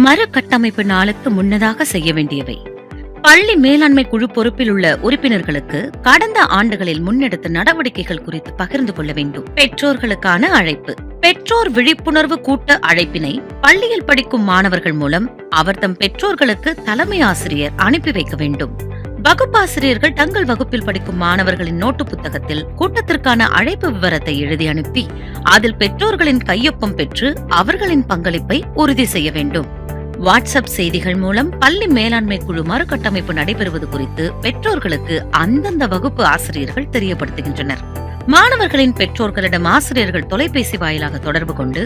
மறு கட்டமைப்பு நாளுக்கு முன்னதாக செய்ய வேண்டியவை. பள்ளி மேலாண்மை குழு பொறுப்பில் உள்ள உறுப்பினர்களுக்கு கடந்த ஆண்டுகளில் முன்னெடுத்த நடவடிக்கைகள் குறித்து பகிர்ந்து கொள்ள வேண்டும். பெற்றோர்களுக்கான அழைப்பு. பெற்றோர் விழிப்புணர்வு கூட்ட அழைப்பினை பள்ளியில் படிக்கும் மாணவர்கள் மூலம் அவர்தம் பெற்றோர்களுக்கு தலைமை ஆசிரியர் அனுப்பி வைக்க வேண்டும். வகுப்பாசிரியர்கள் தங்கள் வகுப்பில் படிக்கும் மாணவர்களின் நோட்டு புத்தகத்தில் கூட்டத்திற்கான அழைப்பு விவரத்தை எழுதி அனுப்பி அதில் பெற்றோர்களின் கையொப்பம் பெற்று அவர்களின் பங்களிப்பை உறுதி செய்ய வேண்டும். வாட்ஸ்அப் செய்திகள் மூலம் பள்ளி மேலாண்மை குழு மறுகட்டமைப்பு நடைபெறுவது குறித்து பெற்றோர்களுக்கு அந்தந்த வகுப்பு ஆசிரியர்கள் தெரியப்படுத்துகின்றனர். மாணவர்களின் பெற்றோர்களிடம் ஆசிரியர்கள் தொலைபேசி வாயிலாக தொடர்பு கொண்டு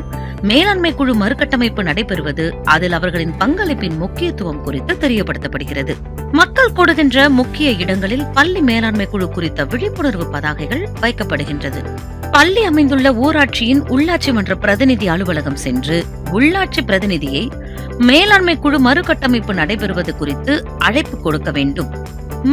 மேலாண்மை குழு மறுகட்டமைப்பு நடைபெறுவது, அதில் அவர்களின் பங்களிப்பின் முக்கியத்துவம் குறித்து தெரியப்படுத்தப்படுகிறது. மக்கள் கூடுகின்ற முக்கிய இடங்களில் பள்ளி மேலாண்மை குழு குறித்த விழிப்புணர்வு பதாகைகள் வைக்கப்படுகின்றது. பள்ளி அமைந்துள்ள ஊராட்சியின் உள்ளாட்சி மன்ற பிரதிநிதி அலுவலகம் சென்று உள்ளாட்சி பிரதிநிதியை மேலாண்மை குழு மறுகட்டமைப்பு நடைபெறுவது குறித்து அழைப்பு கொடுக்க வேண்டும்.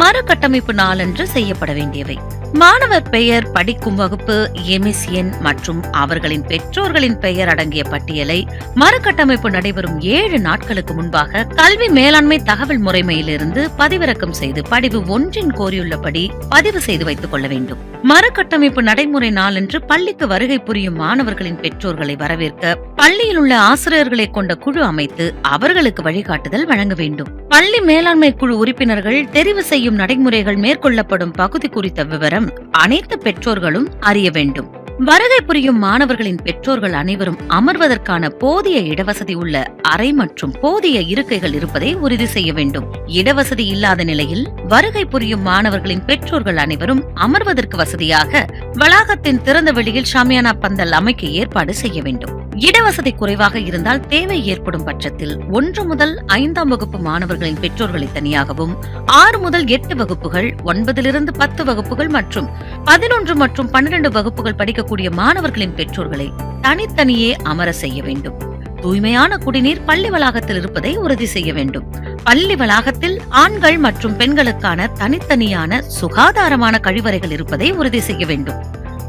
மறுகட்டமைப்பு நாளன்று செய்யப்பட வேண்டியவை: மாணவர் பெயர், படிக்கும் வகுப்பு, எம்எஸ்என் மற்றும் அவர்களின் பெற்றோர்களின் பெயர் அடங்கிய பட்டியலை மறுகட்டமைப்பு நடைபெறும் 7 நாட்களுக்கு முன்பாக கல்வி மேலாண்மை தகவல் முறைமையிலிருந்து பதிவிறக்கம் செய்து படிவு 1 கோரியுள்ளபடி பதிவு செய்து வைத்துக் கொள்ள வேண்டும். மறுகட்டமைப்பு நடைமுறை நாளன்று பள்ளிக்கு வருகை புரியும் மாணவர்களின் பெற்றோர்களை வரவேற்க பள்ளியில் உள்ள ஆசிரியர்களை கொண்ட குழு அமைத்து அவர்களுக்கு வழிகாட்டுதல் வழங்க வேண்டும். பள்ளி மேலாண்மை குழு உறுப்பினர்கள் தெரிவு செய்யும் நடைமுறைகள் மேற்கொள்ளப்படும் பகுதி குறித்த விவரம் அனைத்து பெற்றோர்களும் அறிய வேண்டும். வருகை புரியும் மாணவர்களின் பெற்றோர்கள் அனைவரும் அமர்வதற்கான போதிய இடவசதி உள்ள அறை மற்றும் போதிய இருக்கைகள் இருப்பதை உறுதி செய்ய வேண்டும். இடவசதி இல்லாத நிலையில் வருகை புரியும் மாணவர்களின் பெற்றோர்கள் அனைவரும் அமர்வதற்கு வசதியாக வளாகத்தின் திறந்த வெளியில் ஷாமியானா பந்தல் அமைக்க ஏற்பாடு செய்ய வேண்டும். இடவசதி குறைவாக இருந்தால் தேவை ஏற்படும் பட்சத்தில் 1 முதல் 5ஆம் வகுப்பு மாணவர்களின் பெற்றோர்களை தனியாகவும், 6 முதல் 8 வகுப்புகள், 9லிருந்து 10 வகுப்புகள் மற்றும் 11 மற்றும் 12 வகுப்புகள் படிக்கக்கூடிய மாணவர்களின் பெற்றோர்களை தனித்தனியே அமர செய்ய வேண்டும். தூய்மையான குடிநீர் பள்ளி வளாகத்தில் இருப்பதை உறுதி செய்ய வேண்டும். பள்ளி வளாகத்தில் ஆண்கள் மற்றும் பெண்களுக்கான தனித்தனியான சுகாதாரமான கழிவறைகள் இருப்பதை உறுதி செய்ய வேண்டும்.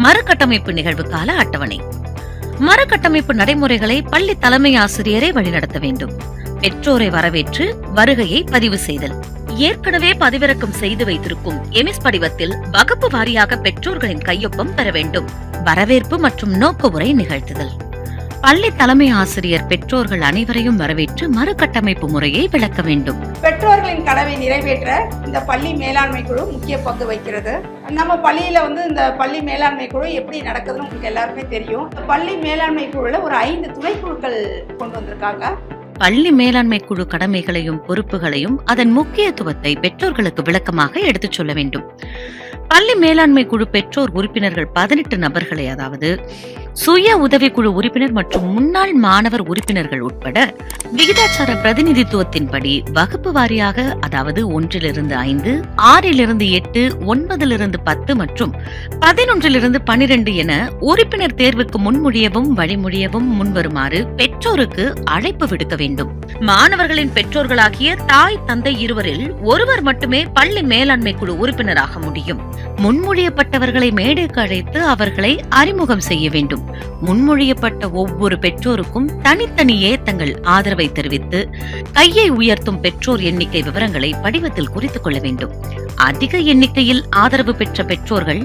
மறுகட்டமைப்பு நிகழ்வு கால அட்டவணை. மறுகட்டமைப்பு நடைமுறைகளை பள்ளி தலைமை ஆசிரியரை வழிநடத்த வேண்டும். பெற்றோரை வரவேற்று வருகையை பதிவு செய்தல். ஏற்கனவே பதிவிறக்கம் செய்து வைத்திருக்கும் எம்எஸ் படிவத்தில் வகுப்பு வாரியாக பெற்றோர்களின் கையொப்பம் பெற வேண்டும். வரவேற்பு மற்றும் நோக்க உரை நிகழ்த்துதல். பள்ளி தலைமை ஆசிரியர் பெற்றோர்கள் அனைவரையும் வரவேற்று மறுகட்டமைப்பு முறையை விளக்க வேண்டும். பெற்றோர்களின் கடவை நிறைவேற்ற இந்த பள்ளி மேலாண்மை குழு முக்கிய பங்கு வகிக்கிறது. நம்ம பள்ளியில இந்த பள்ளி மேலாண்மை குழு எப்படி நடக்குதுன்னு உங்களுக்கு எல்லாருமே தெரியும். பள்ளி மேலாண்மை குழுல ஒரு 5 துணைக்குழுக்கள் கொண்டு வந்திருக்காங்க. பள்ளி மேலாண்மை குழு கடமைகளையும் பொறுப்புகளையும் அதன் முக்கியத்துவத்தை பெற்றோர்களுக்கு விளக்கமாக எடுத்துச் சொல்ல வேண்டும். பள்ளி மேலாண்மை குழு பெற்றோர் உறுப்பினர்கள் 18 நபர்களை, அதாவது சுய உதவிக்குழு உறுப்பினர் மற்றும் முன்னாள் மாணவர் உறுப்பினர்கள் உட்பட விகிதாச்சார பிரதிநிதித்துவத்தின்படி வகுப்பு வாரியாக, அதாவது 1லிருந்து 5, 6லிருந்து 8, 9லிருந்து 10 மற்றும் 11லிருந்து 12 என உறுப்பினர் தேர்வுக்கு முன்மொழியவும் வழிமொழியவும் முன்வருமாறு பெற்றோருக்கு அழைப்பு விடுக்க வேண்டும். மாணவர்களின் பெற்றோர்களாகிய தாய் தந்தை இருவரில் ஒருவர் மட்டுமே பள்ளி மேலாண்மை குழு உறுப்பினராக முடியும். முன்மொழியப்பட்டவர்களை மேடைக்கு அழைத்து அவர்களை அறிமுகம் செய்ய வேண்டும். முன்மொழியப்பட்ட ஒவ்வொரு பெற்றோருக்கும் தனித்தனியே தங்கள் ஆதரவை தெரிவித்து கையை உயர்த்தும் பெற்றோர் எண்ணிக்கை விவரங்களை படிவத்தில் குறித்துக் கொள்ள வேண்டும். அதிக எண்ணிக்கையில் ஆதரவு பெற்ற பெற்றோர்கள்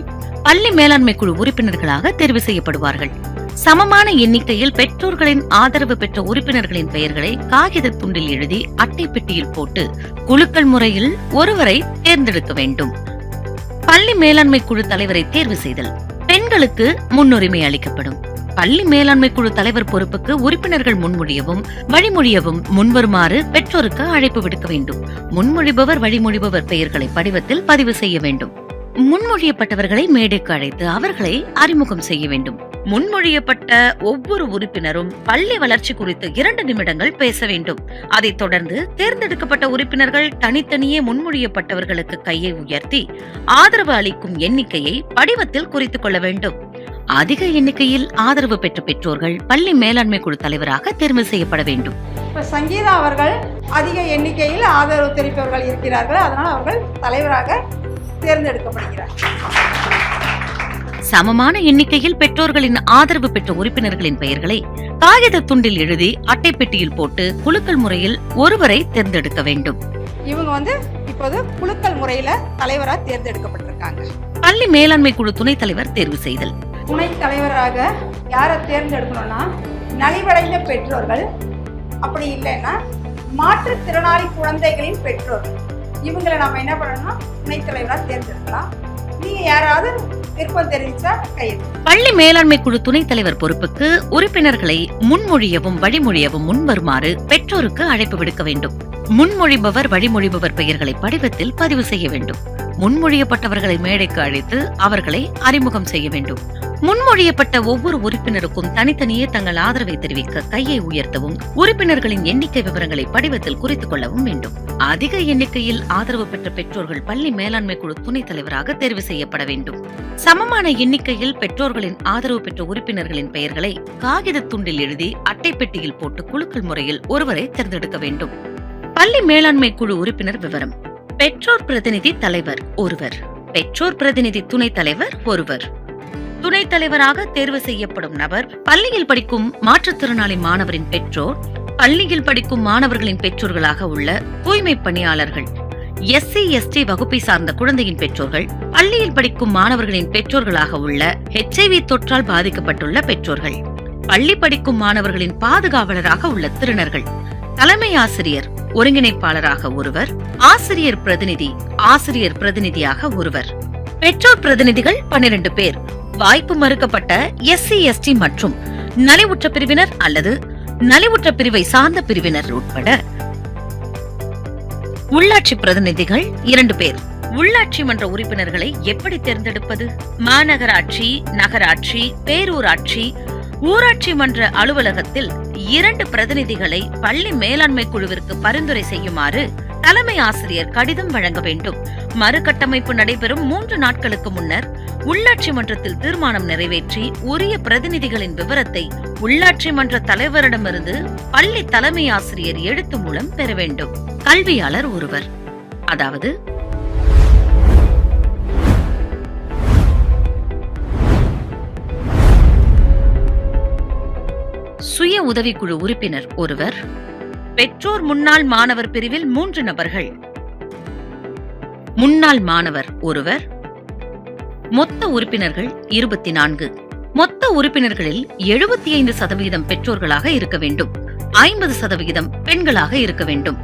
பள்ளி மேலாண்மை குழு உறுப்பினர்களாக தேர்வு செய்யப்படுவார்கள். சமமான எண்ணிக்கையில் பெற்றோர்களின் ஆதரவு பெற்ற உறுப்பினர்களின் பெயர்களை காகித துண்டில் எழுதி அட்டை பெட்டியில் போட்டு குலுக்கல் முறையில் ஒருவரை தேர்ந்தெடுக்க வேண்டும். பள்ளி மேலாண்மை குழு தலைவரை தேர்வு செய்தல். பெண்களுக்கு முன்னுரிமை அளிக்கப்படும். பள்ளி மேலாண்மை குழு தலைவர் பொறுப்புக்கு உறுப்பினர்கள் முன்மொழியவும் வழிமொழியவும் முன்வருமாறு பெற்றோருக்கு அழைப்பு விடுக்க வேண்டும். முன்மொழிபவர் வழிமொழிபவர் பெயர்களை படிவத்தில் பதிவு செய்ய வேண்டும். முன்மொழியப்பட்டவர்களை மேடைக்கு அழைத்து அவர்களை அறிமுகம் செய்ய வேண்டும். முன்மொழியப்பட்ட ஒவ்வொரு உறுப்பினரும் பள்ளி வளர்ச்சி குறித்து 2 நிமிடங்கள் பேச வேண்டும். அதைத் தொடர்ந்து தேர்ந்தெடுக்கப்பட்ட உறுப்பினர்கள் தனித்தனியே முன்மொழியப்பட்டவர்களுக்கு கையை உயர்த்தி ஆதரவு அளிக்கும் எண்ணிக்கையை படிவத்தில் குறித்துக் கொள்ள வேண்டும். அதிக எண்ணிக்கையில் ஆதரவு பெற்ற பெற்றோர்கள் பள்ளி மேலாண்மை குழு தலைவராக தேர்வு செய்யப்பட வேண்டும். சங்கீதா அவர்கள் அதிக எண்ணிக்கையில் ஆதரவு தெரிவிப்பவர்கள் இருக்கிறார்கள். அதனால் அவர்கள் தலைவராக தேர்ந்தெடுக்கப்படுகிறார். சமமான எண்ணிக்கையில் பெற்றோர்களின் ஆதரவு பெற்ற உறுப்பினர்களின் பெயர்களை காகித துண்டில் எழுதி அட்டைப்பெட்டியில் போட்டு குலுக்கல் முறையில் ஒருவரை தேர்ந்தெடுக்க வேண்டும். இவங்க வந்து இப்போது குலுக்கல் முறையில தலைவரா தேர்ந்தெடுக்கப்பட்டிருக்காங்க. பள்ளி மேலாண்மை குழு துணைத் தலைவர் தேர்வு செய்தல். துணைத் தலைவராக யாரை தேர்ந்தெடுக்கணும்னா நலிவடைந்த பெற்றோர்கள், அப்படி இல்லைன்னா மாற்றுத்திறனாளி குழந்தைகளின் பெற்றோர்கள், இவங்களை நாம என்ன பண்ணணும்னா துணைத் தலைவரா தேர்ந்தெடுக்கலாம். நீங்க யாராவது விருப்பம் தெரிவிச்சா கையெழுத்து. பள்ளி மேலாண்மை குழு துணைத் தலைவர் பொறுப்புக்கு உறுப்பினர்களை முன்மொழியவும் வழிமொழியவும் முன்வருமாறு பெற்றோருக்கு அழைப்பு விடுக்க வேண்டும். முன்மொழிபவர் வழிமொழிபவர் பெயர்களை படிவத்தில் பதிவு செய்ய வேண்டும். முன்மொழியப்பட்டவர்களை மேடைக்கு அழைத்து அவர்களை அறிமுகம் செய்ய வேண்டும். முன்மொழியப்பட்ட ஒவ்வொரு உறுப்பினருக்கும் தனித்தனியே தங்கள் ஆதரவை தெரிவிக்க கையை உயர்த்தவும், உறுப்பினர்களின் எண்ணிக்கை விவரங்களை படிவத்தில் குறித்துக் கொள்ளவும் வேண்டும். அதிக எண்ணிக்கையில் ஆதரவு பெற்ற பெற்றோர்கள் பள்ளி மேலாண்மை குழு துணைத் தலைவராக தேர்வு செய்யப்பட வேண்டும். சமமான எண்ணிக்கையில் பெற்றோர்களின் ஆதரவு பெற்ற உறுப்பினர்களின் பெயர்களை காகித துண்டில் எழுதி அட்டைப்பெட்டியில் போட்டு குலுக்கல் முறையில் ஒருவரை தேர்ந்தெடுக்க வேண்டும். பள்ளி மேலாண்மை குழு உறுப்பினர் விவரம். பெற்றோர் பிரதிநிதி தலைவர் ஒருவர், பெற்றோர் பிரதிநிதி துணைத் தலைவர் ஒருவர். துணைத் தலைவராக தேர்வு செய்யப்படும் நபர் பள்ளியில் படிக்கும் மாற்றுத்திறனாளி மாணவரின் பெற்றோர், பள்ளியில் படிக்கும் மாணவர்களின் பெற்றோர்களாக உள்ள தூய்மை பணியாளர்கள், SC ST வகுப்பை சார்ந்த குழந்தையின் பெற்றோர்கள், பள்ளியில் படிக்கும் மாணவர்களின் பெற்றோர்களாக உள்ள HIV தொற்றால் பாதிக்கப்பட்டுள்ள பெற்றோர்கள், பள்ளி படிக்கும் மாணவர்களின் பாதுகாவலராக உள்ள திருநர்கள், தலைமை ஆசிரியர் ஒருங்கிணைப்பாளராக ஒருவர், ஆசிரியர் பிரதிநிதியாக ஒருவர். பெற்றோர் பிரதிநிதிகள் 12 பேர். வாய்ப்பு மறுக்கப்பட்ட SC ST மற்றும் நலிவுற்ற பிரிவினர் அல்லது நலிவுற்ற பிரிவை சார்ந்த பிரிவினர் உட்பட. உள்ளாட்சி பிரதிநிதிகள் 2 பேர். உள்ளாட்சி மன்ற உறுப்பினர்களை எப்படி தேர்ந்தெடுப்பது? மாநகராட்சி, நகராட்சி, பேரூராட்சி, ஊராட்சி மன்ற அலுவலகத்தில் 2 பிரதிநிதிகளை பள்ளி மேலாண்மை குழுவிற்கு பரிந்துரை செய்யுமாறு தலைமை ஆசிரியர் கடிதம் வழங்க வேண்டும். மறுகட்டமைப்பு நடைபெறும் 3 நாட்களுக்கு முன்னர் உள்ளாட்சி மன்றத்தில் தீர்மானம் நிறைவேற்றி உரிய பிரதிநிதிகளின் விவரத்தை உள்ளாட்சி மன்ற தலைவரிடமிருந்து பள்ளி தலைமை ஆசிரியர் எழுத்து மூலம் பெற வேண்டும். கல்வியாளர் ஒருவர், அதாவது சுய உதவிக்குழு உறுப்பினர் ஒருவர். பெற்றோர் முன்னாள் மாணவர் பிரிவில் 3 நபர்கள். முன்னாள் மாணவர் ஒருவர். மொத்த உறுப்பினர்கள் 24. மொத்த உறுப்பினர்களில் 75% பெற்றோர்களாக இருக்க வேண்டும். 50% பெண்களாக இருக்க வேண்டும்.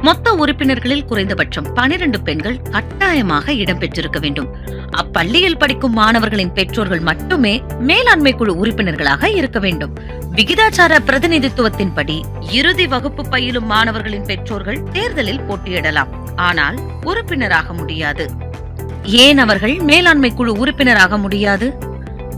மொத்த உறுப்பினர்களில் குறைந்தபட்சம் 12 பெண்கள் கட்டாயமாக இடம்பெற்றிருக்க வேண்டும். அப்பள்ளியில் படிக்கும் மாணவர்களின் பெற்றோர்கள் மட்டுமே மேலாண்மை குழு உறுப்பினர்களாக இருக்க வேண்டும். விகிதாச்சார பிரதிநிதித்துவத்தின்படி இறுதி வகுப்பு பயிலும் மாணவர்களின் பெற்றோர்கள் தேர்தலில் போட்டியிடலாம், ஆனால் உறுப்பினராக முடியாது. ஏன் அவர்கள் மேலாண்மை குழு உறுப்பினராக முடியாது?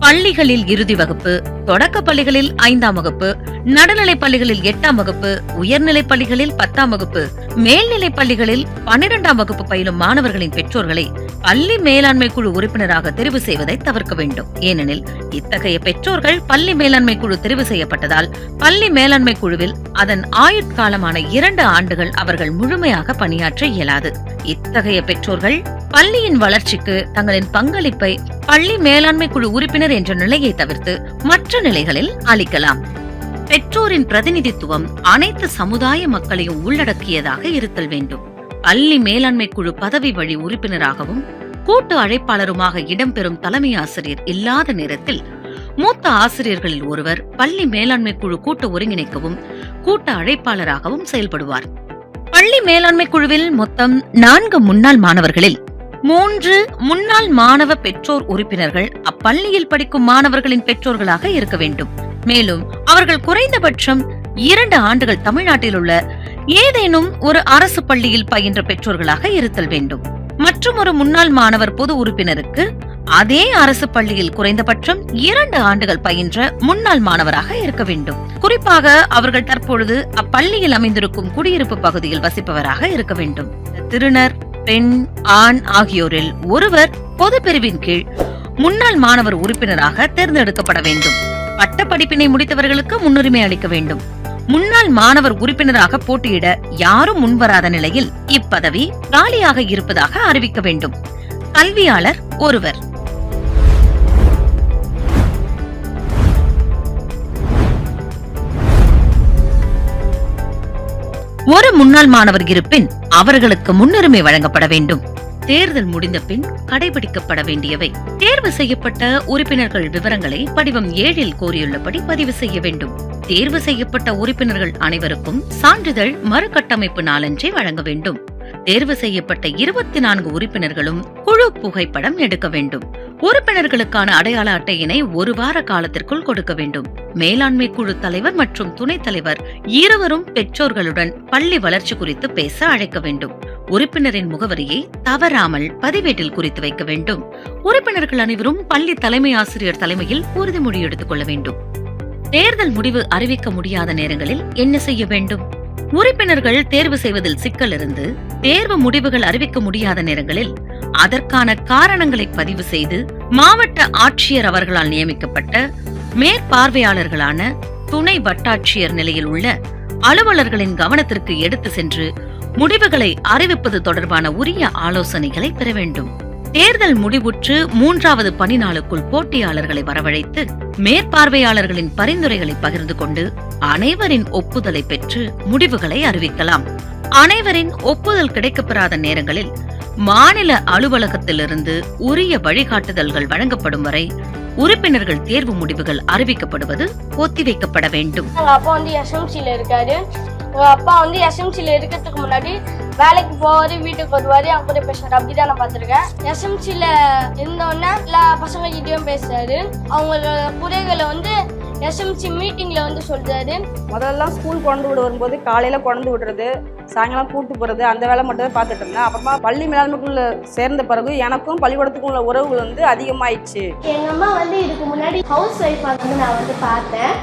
பள்ளிகளில் இறுதி வகுப்பு, தொடக்க பள்ளிகளில் 5ஆம் வகுப்பு, நடுநிலைப் பள்ளிகளில் 8ஆம் வகுப்பு, உயர்நிலைப் பள்ளிகளில் 10ஆம் வகுப்பு, மேல்நிலைப் பள்ளிகளில் 12ஆம் வகுப்பு பயிலும் மாணவர்களின் பெற்றோர்களை பள்ளி மேலாண்மை குழு உறுப்பினராக தெரிவு செய்வதை தவிர்க்க வேண்டும். ஏனெனில் இத்தகைய பெற்றோர்கள் பள்ளி மேலாண்மை குழு தெரிவு செய்யப்பட்டதால் பள்ளி மேலாண்மை குழுவில் அதன் ஆயுட்காலமான 2 ஆண்டுகள் அவர்கள் முழுமையாக பணியாற்ற இயலாது. இத்தகைய பெற்றோர்கள் பள்ளியின் வளர்ச்சிக்கு தங்களின் பங்களிப்பை பள்ளி மேலாண்மை குழு உறுப்பினர் என்ற நிலையை தவிர்த்து மற்ற நிலைகளில் அளிக்கலாம். பெற்றோரின் பிரதிநிதித்துவம் அனைத்து சமுதாய மக்களையும் உள்ளடக்கியதாக இருத்தல் வேண்டும். பள்ளி மேலாண்மை குழு பதவி வழி உறுப்பினராகவும் கூட்டு அழைப்பாளருமாக இடம்பெறும் தலைமை ஆசிரியர் இல்லாத நேரத்தில் மூத்த ஆசிரியர்களில் ஒருவர் பள்ளி மேலாண்மை குழு கூட்டு ஒருங்கிணைக்கவும் கூட்ட அழைப்பாளராகவும் செயல்படுவார். பள்ளி மேலாண்மை குழுவில் மொத்தம் 4 முன்னாள் மாணவர்களில் 3 முன்னாள் மாணவ பெற்றோர் உறுப்பினர்கள் அப்பள்ளியில் படிக்கும் மாணவர்களின் பெற்றோர்களாக இருக்க வேண்டும். மேலும் அவர்கள் குறைந்தபட்சம் 2 ஆண்டுகள் தமிழ்நாட்டில் உள்ள ஏதேனும் ஒரு அரசு பள்ளியில் பயின்ற பெற்றோர்களாக இருத்தல் வேண்டும். மற்றும் ஒரு முன்னாள் மாணவர் பொது உறுப்பினருக்கு அதே அரசு பள்ளியில் குறைந்தபட்சம் 2 ஆண்டுகள் பயின்ற முன்னாள் மாணவராக இருக்க வேண்டும். குறிப்பாக அவர்கள் தற்பொழுது அப்பள்ளியில் அமைந்திருக்கும் குடியிருப்பு பகுதியில் வசிப்பவராக இருக்க வேண்டும். திருநர், பெண், ஆண் ஆகியோரில் ஒருவர் பொது பிரிவின் கீழ் முன்னாள் மாணவர் உறுப்பினராக தேர்ந்தெடுக்கப்பட வேண்டும். பட்ட படிப்பினை முடித்தவர்களுக்கு முன்னுரிமை அளிக்க வேண்டும். முன்னாள் மாணவர் உறுப்பினராக போட்டியிட யாரும் முன்வராத நிலையில் இப்பதவி காலியாக இருப்பதாக அறிவிக்க வேண்டும். கல்வியாளர் ஒருவர். ஒரு முன்னாள் மாணவர் இருப்பின் அவர்களுக்கு முன்னுரிமை வழங்கப்பட வேண்டும். தேர்தல் முடிந்த பின் கடைபிடிக்கப்பட வேண்டியவை. தேர்வு செய்யப்பட்ட உறுப்பினர்கள் விவரங்களை படிவம் 7 கோரியுள்ளபடி பதிவு செய்ய வேண்டும். தேர்வு செய்யப்பட்ட உறுப்பினர்கள் அனைவருக்கும் சான்றிதழ் மறுகட்டமைப்பு நாளன்றே வழங்க வேண்டும். தேர்வு செய்யப்பட்ட 24 உறுப்பினர்களும் குழு புகைப்படம் எடுக்க வேண்டும். உறுப்பினர்களுக்கான அடையாள அட்டையினை 1 வார காலத்திற்குள் கொடுக்க வேண்டும். மேலாண்மை குழு தலைவர் மற்றும் துணைத் தலைவர் இருவரும் பெற்றோர்களுடன் பள்ளி வளர்ச்சி குறித்து பேச அழைக்க வேண்டும். உறுப்பினரின் முகவரியை தவறாமல் பதிவேட்டில் குறித்து வைக்க வேண்டும். உறுப்பினர்கள் அனைவரும் பள்ளி தலைமை ஆசிரியர் தலைமையில் உறுதிமொழி எடுத்துக் கொள்ள வேண்டும். தேர்தல் முடிவு அறிவிக்க முடியாத நேரங்களில் என்ன செய்ய வேண்டும்? உறுப்பினர்கள் தேர்வு செய்வதில் சிக்கல் இருந்து தேர்வு முடிவுகள் அறிவிக்க முடியாத நேரங்களில் அதற்கான காரணங்களை பதிவு செய்து மாவட்ட ஆட்சியர் அவர்களால் நியமிக்கப்பட்ட மேற்பார்வையாளர்களான துணை வட்டாட்சியர் நிலையில் உள்ள அலுவலர்களின் கவனத்திற்கு எடுத்து சென்று முடிவுகளை அறிவிப்பது தொடர்பான உரிய ஆலோசனைகளை பெற வேண்டும். தேர்தல் முடிவுற்று 3வது பணி நாளுக்குள் போட்டியாளர்களை வரவழைத்து மேற்பார்வையாளர்களின் பரிந்துரைகளை பகிர்ந்து கொண்டு அனைவரின் ஒப்புதலை பெற்று முடிவுகளை அறிவிக்கலாம். அனைவரின் ஒப்புதல் கிடைக்கப்பெறாத நேரங்களில் மாநில அலுவலகத்திலிருந்து உரிய வழிகாட்டுதல்கள் வழங்கப்படும் வரை உறுப்பினர்கள் தேர்வு முடிவுகள் அறிவிக்கப்படுவது ஒத்திவைக்கப்பட வேண்டும். அப்பா வந்து எஸ்எம்சில இருக்காரு. அப்பா வந்து எஸ்எம்சில இருக்கிறதுக்கு முன்னாடி வேலைக்கு போவாரு, வீட்டுக்கு வருவாரு, அவங்க கூட பேசுறாரு. அப்படிதான் நான் பார்த்திருக்கேன். எஸ்எம்சில இருந்தோடனே எல்லா பசங்க கிட்டயும் பேசுறாரு. அவங்களோட குறைகளை வந்து எஸ்எம்சி மீட்டிங்ல வந்து சொல்றாரு. முதல்ல ஸ்கூல் கொண்டு விட வரும்போது காலையில கொண்டு விடுறது, சாயங்காலம் கூட்டு போறது, அந்த வேலை மட்டும் தான் பார்த்துட்டு இருந்தேன். அப்புறமா பள்ளி மேலாண்மைக்குள்ள சேர்ந்த பிறகு எனக்கும் பள்ளிக்கூடத்துக்கும் உள்ள உறவுகள் வந்து அதிகமாயிடுச்சு. எங்க அம்மா வந்து இதுக்கு முன்னாடி ஹவுஸ் ஒய்ஃபா வந்து நான் வந்து பார்த்தேன்.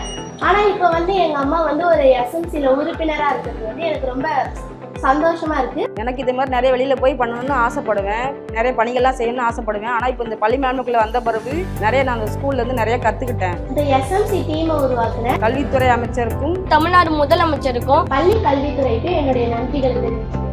ஆனா இப்ப வந்து எங்க அம்மா வந்து ஒரு எஸ்எம்சில உறுப்பினரா இருக்கிறது வந்து எனக்கு ரொம்ப சந்தோஷமா இருக்கு. எனக்கு இது மாதிரி நிறைய வெளியில போய் பண்ணணும்னு ஆசைப்படுவேன், நிறைய பணிகள்லாம் செய்யணும்னு ஆசைப்படுவேன். ஆனா இப்போ இந்த பள்ளி மேலாண்மைக்குள்ள வந்த பிறகு நிறைய நான் அந்த ஸ்கூல்ல இருந்து நிறைய கத்துக்கிட்டேன். இந்த எஸ்எம்சி டீமை உருவாக்குன கல்வித்துறை அமைச்சருக்கும் தமிழ்நாடு முதலமைச்சருக்கும் பள்ளி கல்வித்துறைக்கு என்னுடைய நன்றிகள் தெரிவித்துக்கிறேன்.